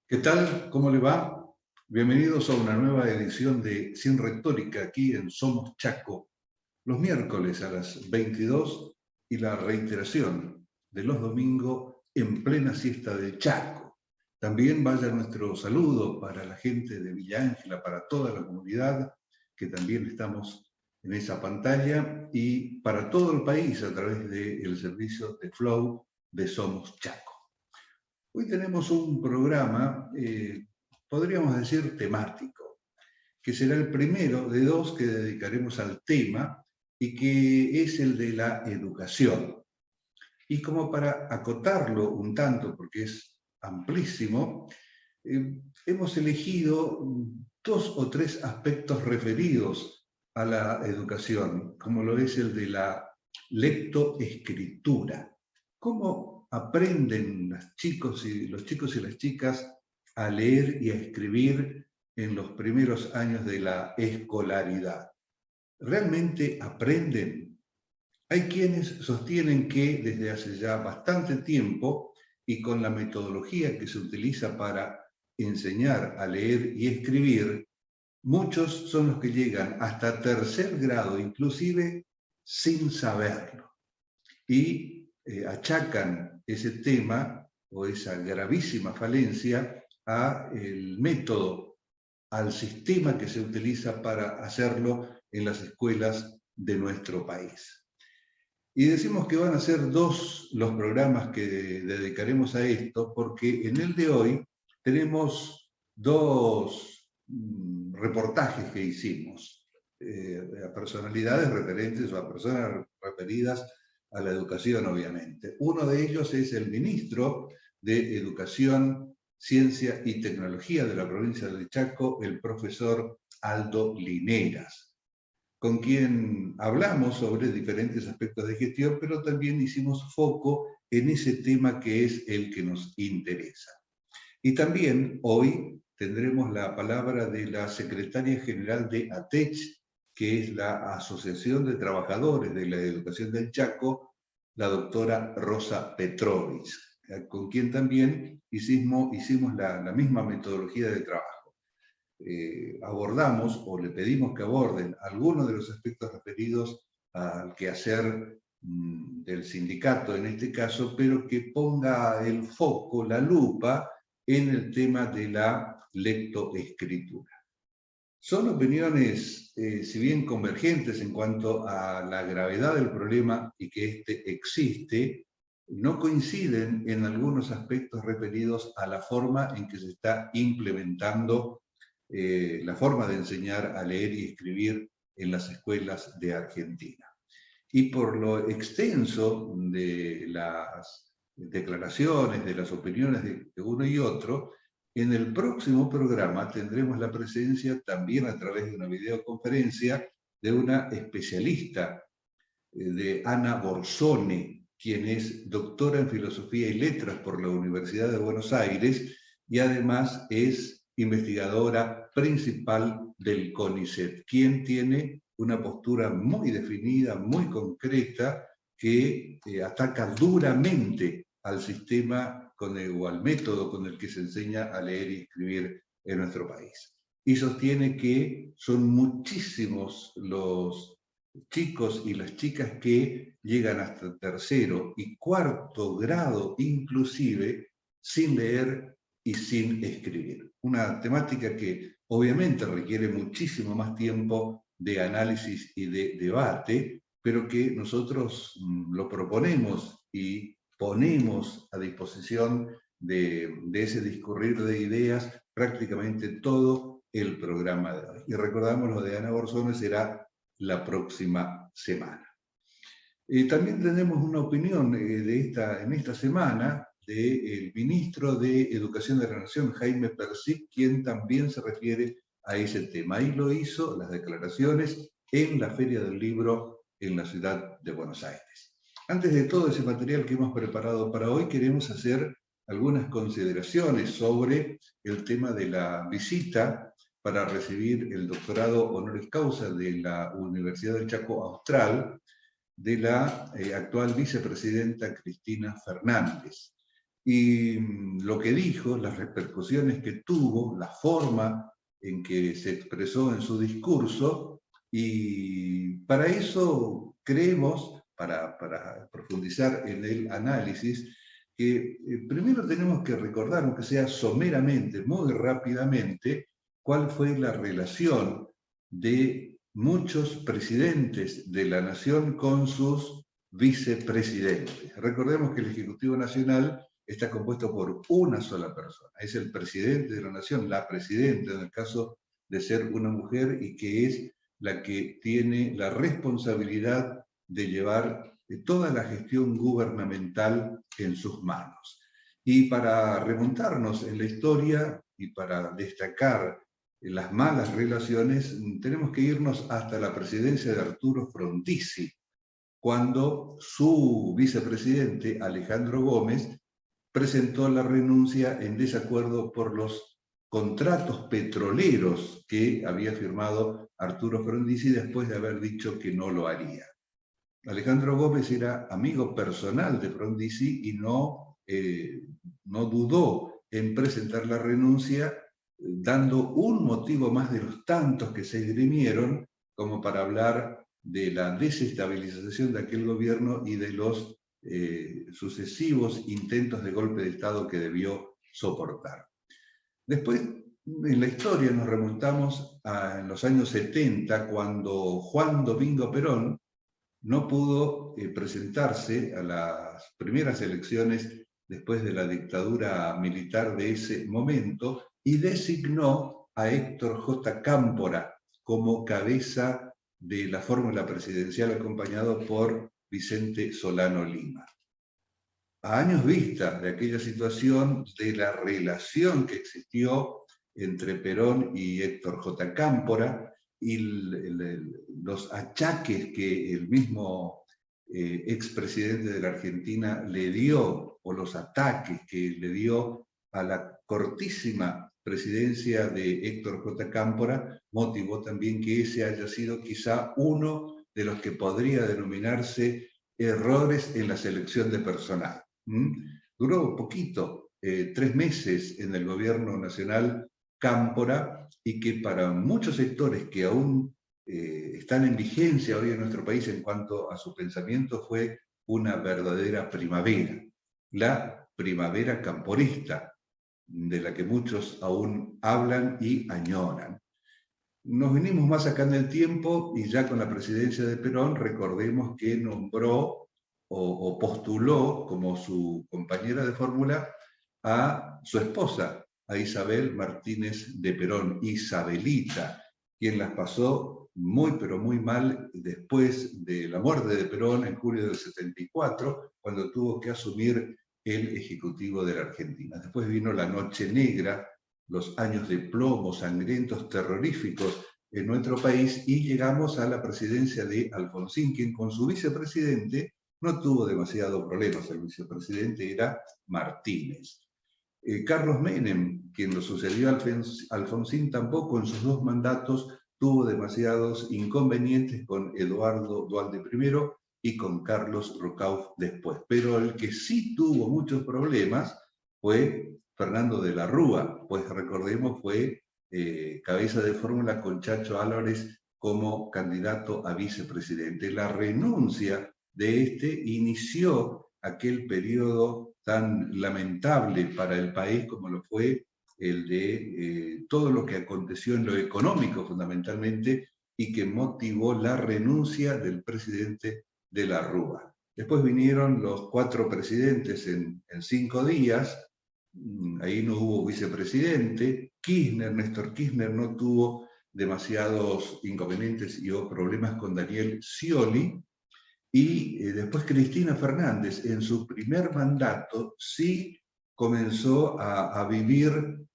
¿Qué tal? ¿Cómo le va? Bienvenidos a una nueva edición de Sin Retórica aquí en Somos Chaco, los miércoles a las 22 y la reiteración de los domingos en plena siesta de Chaco. También vaya nuestro saludo para la gente de Villa Ángela, para toda la comunidad, que también estamos en esa pantalla, y para todo el país a través del servicio de Flow de Somos Chaco. Hoy tenemos un programa, podríamos decir, temático, que será el primero de dos que dedicaremos al tema y que es el de la educación. Y como para acotarlo un tanto, porque es amplísimo, hemos elegido dos o tres aspectos referidos a la educación, como lo es el de la lectoescritura. ¿Cómo aprenden los chicos y las chicas a leer y a escribir en los primeros años de la escolaridad? ¿Realmente aprenden? Hay quienes sostienen que desde hace ya bastante tiempo y con la metodología que se utiliza para enseñar a leer y escribir, muchos son los que llegan hasta tercer grado, inclusive sin saberlo. Y achacan ese tema o esa gravísima falencia al método, al sistema que se utiliza para hacerlo en las escuelas de nuestro país. Y decimos que van a ser dos los programas que dedicaremos a esto, porque en el de hoy tenemos dos reportajes que hicimos a personalidades referentes o a personas referidas a la educación, obviamente. Uno de ellos es el ministro de Educación, Ciencia y Tecnología de la provincia de Chaco, el profesor Aldo Lineras, con quien hablamos sobre diferentes aspectos de gestión, pero también hicimos foco en ese tema que es el que nos interesa. Y también hoy tendremos la palabra de la secretaria general de ATECH, que es la Asociación de Trabajadores de la Educación del Chaco, la doctora Rosa Petrovich, con quien también hicimos la misma metodología de trabajo. Abordamos o le pedimos que aborden algunos de los aspectos referidos al quehacer del sindicato en este caso, pero que ponga el foco, la lupa, en el tema de la lectoescritura. Son opiniones, si bien convergentes en cuanto a la gravedad del problema y que éste existe, no coinciden en algunos aspectos referidos a la forma en que se está implementando la forma de enseñar a leer y escribir en las escuelas de Argentina. Y por lo extenso de las declaraciones, de las opiniones de uno y otro, en el próximo programa tendremos la presencia también a través de una videoconferencia de una especialista, de Ana Borsone, quien es doctora en Filosofía y Letras por la Universidad de Buenos Aires y además es investigadora principal del CONICET, quien tiene una postura muy definida, muy concreta, que ataca duramente al sistema o al método con el que se enseña a leer y escribir en nuestro país. Y sostiene que son muchísimos los chicos y las chicas que llegan hasta tercero y cuarto grado inclusive sin leer y sin escribir. Una temática que obviamente requiere muchísimo más tiempo de análisis y de debate, pero que nosotros lo proponemos y ponemos a disposición de ese discurrir de ideas prácticamente todo el programa de hoy. Y recordamos, lo de Ana Borsone será la próxima semana. También tenemos una opinión en esta semana del ministro de Educación de la Nación, Jaime Persic, quien también se refiere a ese tema. Y lo hizo, las declaraciones, en la Feria del Libro en la ciudad de Buenos Aires. Antes de todo ese material que hemos preparado para hoy, queremos hacer algunas consideraciones sobre el tema de la visita para recibir el doctorado honoris causa de la Universidad del Chaco Austral de la actual vicepresidenta Cristina Fernández. y lo que dijo, las repercusiones que tuvo, la forma en que se expresó en su discurso, y para eso creemos, para profundizar en el análisis, que primero tenemos que recordar, aunque sea someramente, muy rápidamente, cuál fue la relación de muchos presidentes de la nación con sus vicepresidentes. Recordemos que el Ejecutivo Nacional está compuesto por una sola persona, es el presidente de la nación, la presidenta en el caso de ser una mujer, y que es la que tiene la responsabilidad de llevar toda la gestión gubernamental en sus manos. Y para remontarnos en la historia y para destacar las malas relaciones, tenemos que irnos hasta la presidencia de Arturo Frondizi, cuando su vicepresidente, Alejandro Gómez, presentó la renuncia en desacuerdo por los contratos petroleros que había firmado Arturo Frondizi después de haber dicho que no lo haría. Alejandro Gómez era amigo personal de Frondizi y no dudó en presentar la renuncia, dando un motivo más de los tantos que se esgrimieron como para hablar de la desestabilización de aquel gobierno y de los sucesivos intentos de golpe de Estado que debió soportar. Después, en la historia nos remontamos a los años 70, cuando Juan Domingo Perón no pudo presentarse a las primeras elecciones después de la dictadura militar de ese momento, y designó a Héctor J. Cámpora como cabeza de la fórmula presidencial, acompañado por Vicente Solano Lima. A años vista de aquella situación, de la relación que existió entre Perón y Héctor J. Cámpora, y los achaques que el mismo expresidente de la Argentina le dio, o los ataques que le dio a la cortísima presidencia de Héctor J. Cámpora, motivó también que ese haya sido quizá uno de los que podría denominarse errores en la selección de personal. Duró poquito, 3 meses en el gobierno nacional Cámpora, y que para muchos sectores que aún están en vigencia hoy en nuestro país en cuanto a su pensamiento, fue una verdadera primavera, la primavera camporista, de la que muchos aún hablan y añoran. Nos venimos más acá en el tiempo, y ya con la presidencia de Perón, recordemos que nombró o postuló como su compañera de fórmula a su esposa, a Isabel Martínez de Perón, Isabelita, quien las pasó muy pero muy mal después de la muerte de Perón en julio del 74, cuando tuvo que asumir el Ejecutivo de la Argentina. Después vino la Noche Negra, los años de plomo, sangrientos, terroríficos en nuestro país, y llegamos a la presidencia de Alfonsín, quien con su vicepresidente no tuvo demasiado problemas. El vicepresidente era Martínez. Carlos Menem, quien lo sucedió a Alfonsín, tampoco en sus 2 mandatos tuvo demasiados inconvenientes con Eduardo Duhalde I y con Carlos Rocauf después. Pero el que sí tuvo muchos problemas fue Fernando de la Rúa, pues recordemos fue cabeza de fórmula con Chacho Álvarez como candidato a vicepresidente. La renuncia de este inició aquel periodo tan lamentable para el país como lo fue el de todo lo que aconteció en lo económico fundamentalmente, y que motivó la renuncia del presidente de la Rúa. Después vinieron los 4 presidentes en 5 días, ahí no hubo vicepresidente. Néstor Kirchner no tuvo demasiados inconvenientes o problemas con Daniel Scioli, y después Cristina Fernández, en su primer mandato, sí comenzó a vivir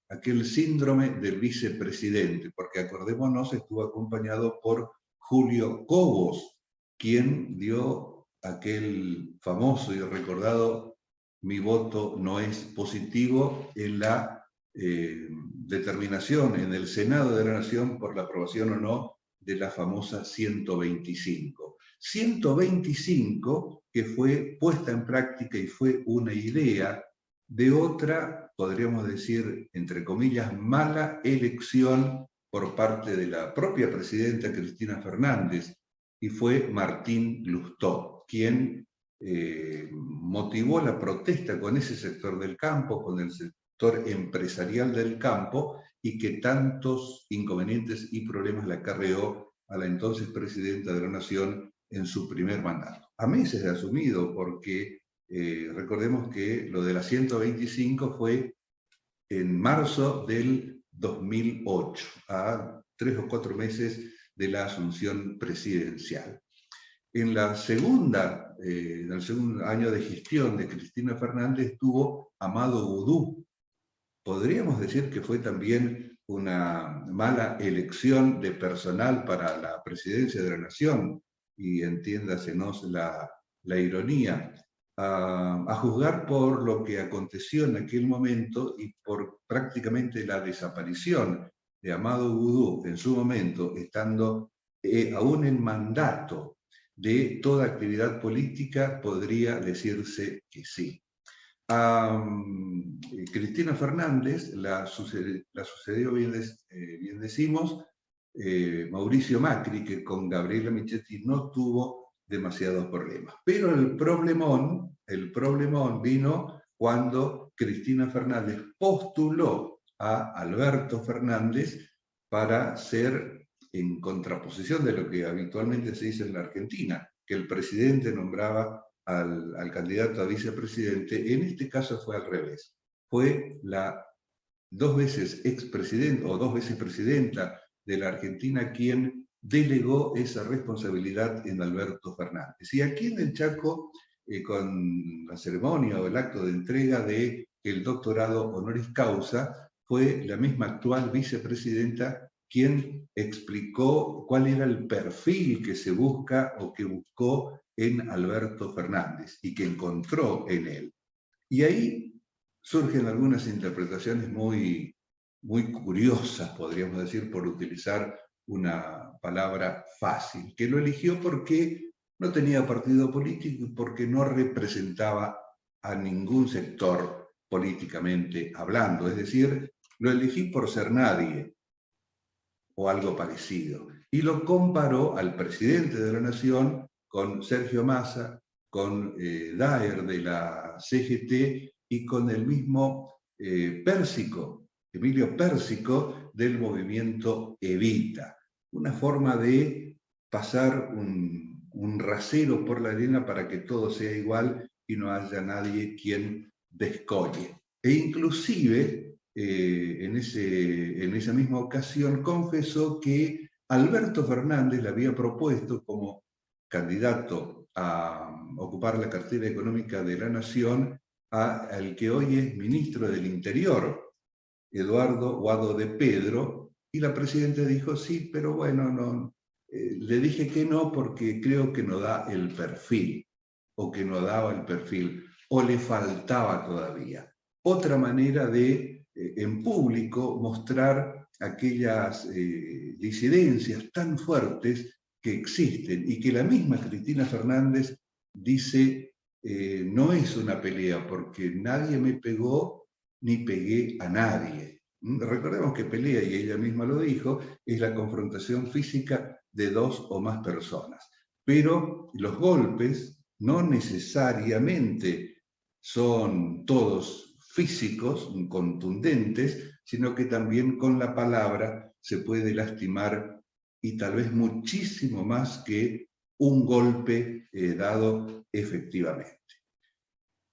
aquel síndrome del vicepresidente, porque acordémonos, estuvo acompañado por Julio Cobos, quien dio aquel famoso y recordado "mi voto no es positivo" en la determinación en el Senado de la Nación por la aprobación o no de la famosa 125. 125 que fue puesta en práctica y fue una idea de otra, podríamos decir, entre comillas, mala elección por parte de la propia presidenta Cristina Fernández, y fue Martín Lustó, quien motivó la protesta con ese sector del campo, con el sector empresarial del campo, y que tantos inconvenientes y problemas le acarreó a la entonces presidenta de la Nación en su primer mandato. A meses de asumido, porque recordemos que lo de la 125 fue en marzo del 2008, a 3 o 4 meses de la asunción presidencial. En el segundo año de gestión de Cristina Fernández estuvo Amado Boudou. Podríamos decir que fue también una mala elección de personal para la presidencia de la Nación, y entiéndasenos la ironía, a juzgar por lo que aconteció en aquel momento y por prácticamente la desaparición de Amado Boudou en su momento, estando aún en mandato de toda actividad política, podría decirse que sí. A Cristina Fernández la sucedió, bien decimos, Mauricio Macri, que con Gabriela Michetti no tuvo demasiados problemas. Pero el problemón vino cuando Cristina Fernández postuló a Alberto Fernández para ser, en contraposición de lo que habitualmente se dice en la Argentina, que el presidente nombraba al candidato a vicepresidente. En este caso fue al revés. Fue la 2 veces expresidenta o 2 veces presidenta de la Argentina quien delegó esa responsabilidad en Alberto Fernández. Y aquí en el Chaco, con la ceremonia o el acto de entrega del doctorado honoris causa, fue la misma actual vicepresidenta quien explicó cuál era el perfil que se busca o que buscó en Alberto Fernández y que encontró en él. Y ahí surgen algunas interpretaciones muy curiosas, podríamos decir, por utilizar una palabra fácil, que lo eligió porque no tenía partido político y porque no representaba a ningún sector políticamente hablando. Es decir, lo elegí por ser nadie o algo parecido. Y lo comparó al presidente de la Nación con Sergio Massa, con Daer de la CGT y con el mismo Pérsico, Emilio Pérsico, del movimiento Evita. Una forma de pasar un rasero por la arena para que todo sea igual y no haya nadie quien descolle. E inclusive, en esa misma ocasión, confesó que Alberto Fernández le había propuesto como candidato a ocupar la cartera económica de la Nación al que hoy es ministro del Interior, Eduardo Guado de Pedro, y la presidenta dijo sí, pero bueno, no, le dije que no porque creo que no da el perfil, o que no daba el perfil, o le faltaba todavía. Otra manera de, en público, mostrar aquellas disidencias tan fuertes que existen y que la misma Cristina Fernández dice no es una pelea porque nadie me pegó ni pegué a nadie. Recordemos que pelea, y ella misma lo dijo, es la confrontación física de 2 o más personas. Pero los golpes no necesariamente son todos físicos, contundentes, sino que también con la palabra se puede lastimar, y tal vez muchísimo más que un golpe dado efectivamente.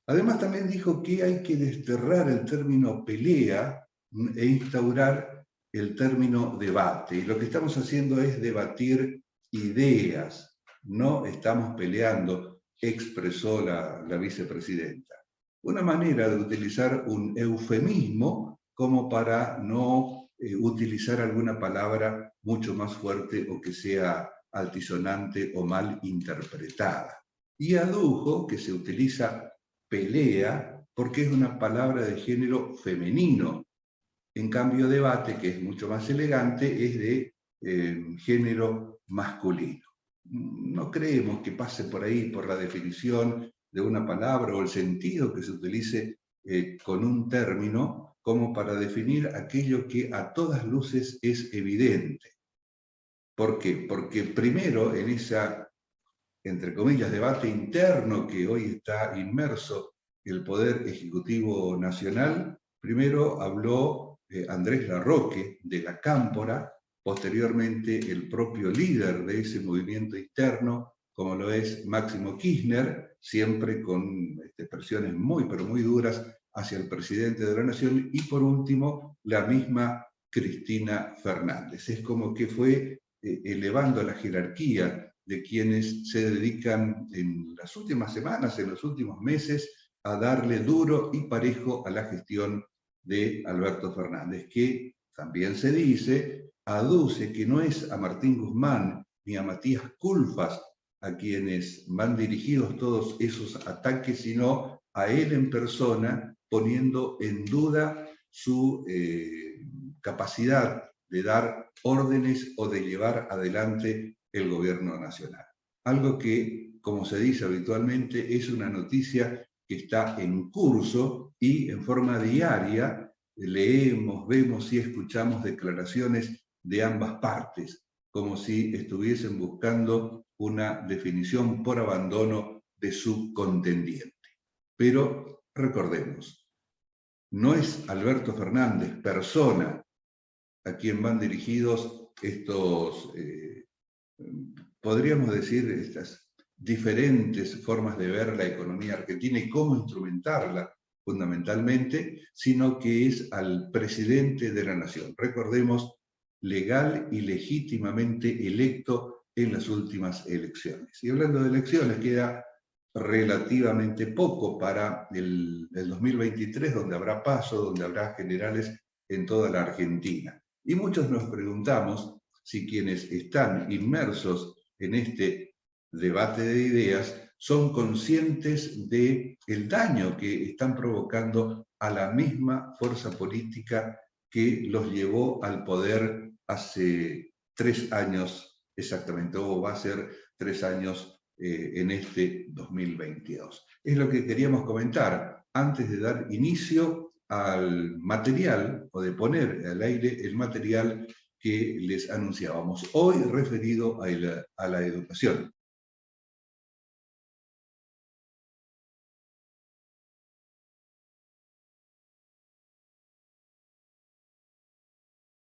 Además, también dijo que hay que desterrar el término pelea e instaurar el término debate. Y lo que estamos haciendo es debatir ideas, no estamos peleando, expresó la vicepresidenta. Una manera de utilizar un eufemismo como para no utilizar alguna palabra mucho más fuerte o que sea altisonante o mal interpretada. Y adujo que se utiliza pelea porque es una palabra de género femenino. En cambio, debate, que es mucho más elegante, es de género masculino. No creemos que pase por ahí, por la definición de una palabra o el sentido que se utilice con un término como para definir aquello que a todas luces es evidente. ¿Por qué? Porque primero en esa, entre comillas, debate interno que hoy está inmerso el Poder Ejecutivo Nacional, primero habló Andrés Larroque de la Cámpora, posteriormente el propio líder de ese movimiento interno, como lo es Máximo Kirchner, siempre con expresiones muy, pero muy duras hacia el presidente de la Nación, y por último, la misma Cristina Fernández. Es como que fue elevando la jerarquía de quienes se dedican en las últimas semanas, en los últimos meses, a darle duro y parejo a la gestión de Alberto Fernández, que también se dice, aduce que no es a Martín Guzmán ni a Matías Culfas a quienes van dirigidos todos esos ataques, sino a él en persona, poniendo en duda su capacidad de dar órdenes o de llevar adelante el gobierno nacional. Algo que, como se dice habitualmente, es una noticia que está en curso y en forma diaria leemos, vemos y escuchamos declaraciones de ambas partes, como si estuviesen buscando una definición por abandono de su contendiente. Pero recordemos, no es Alberto Fernández, persona, a quien van dirigidos estos, podríamos decir, estas diferentes formas de ver la economía argentina y cómo instrumentarla fundamentalmente, sino que es al presidente de la nación. Recordemos, legal y legítimamente electo en las últimas elecciones. Y hablando de elecciones, queda relativamente poco para el 2023, donde habrá paso, donde habrá generales en toda la Argentina. Y muchos nos preguntamos si quienes están inmersos en este debate de ideas son conscientes del daño que están provocando a la misma fuerza política que los llevó al poder hace 3 años exactamente, o va a ser 3 años en este 2022. Es lo que queríamos comentar antes de dar inicio al material, o de poner al aire el material que les anunciábamos, hoy referido a la educación.